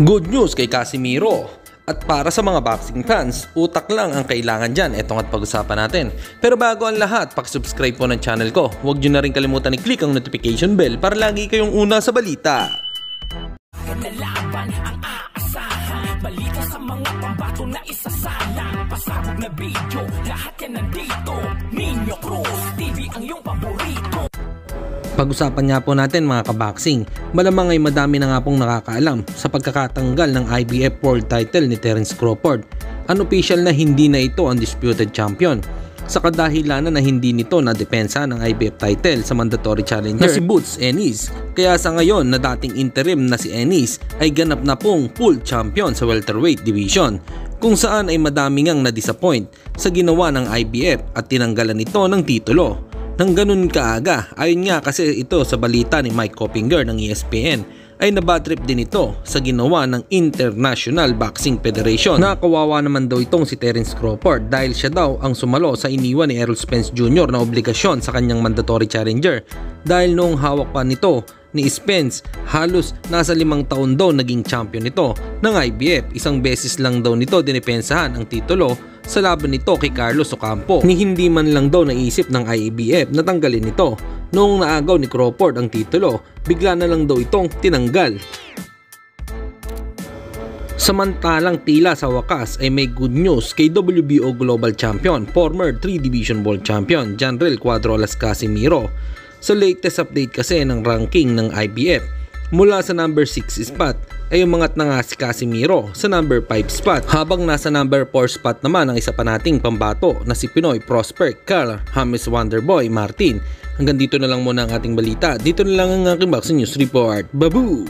Good news kay Casimiro. At para sa mga boxing fans, utak lang ang kailangan dyan. Etong at pag-usapan natin. Pero bago ang lahat, subscribe po ng channel ko. Huwag nyo na rin kalimutan i-click ang notification bell para lagi kayong una sa balita. Balita sa mga pambato na isasalang, pasabog na video, lahat yan nandito. Nino Cruz TV ang iyong paborito. Pag-usapan nga po natin mga kaboxing, malamang ay madami na nga pong nakakaalam sa pagkakatanggal ng IBF World Title ni Terence Crawford. Unofficial na hindi na ito undisputed champion, sa kadahilanan na hindi nito na depensa ng IBF title sa mandatory challenger na si Boots Ennis. Kaya sa ngayon na dating interim na si Ennis ay ganap na pong full champion sa welterweight division, kung saan ay madami ngang na-disappoint sa ginawa ng IBF at tinanggalan nito ng titulo nang ganun kaaga. Ayon nga kasi ito sa balita ni Mike Coppinger ng ESPN, ay nabadtrip din ito sa ginawa ng International Boxing Federation. Nakawawa naman daw itong si Terence Crawford dahil siya daw ang sumalo sa iniwan ni Errol Spence Jr. na obligasyon sa kanyang mandatory challenger, dahil noong hawak pa nito ni Spence, halos nasa 5 taon daw naging champion ito ng IBF. Isang beses lang daw nito dinipensahan ang titulo sa laban nito kay Carlos Ocampo. Ni hindi man lang daw naisip ng IBF na tanggalin ito. Noong naagaw ni Crawford ang titulo, bigla na lang daw itong tinanggal. Samantalang tila sa wakas ay may good news kay WBO Global Champion, former 3 Division World Champion Janrell Cuadro-Las Casimiro. Sa latest update kasi ng ranking ng IBF, mula sa number 6 spot ay umangat na nga si Casimiro sa number 5 spot, habang nasa number 4 spot naman ang isa pa nating pambato na si Pinoy prospect Carl James Wonderboy Martin. Hanggang dito na lang muna ang ating balita. Dito na lang ang aking boxing news report. Babu!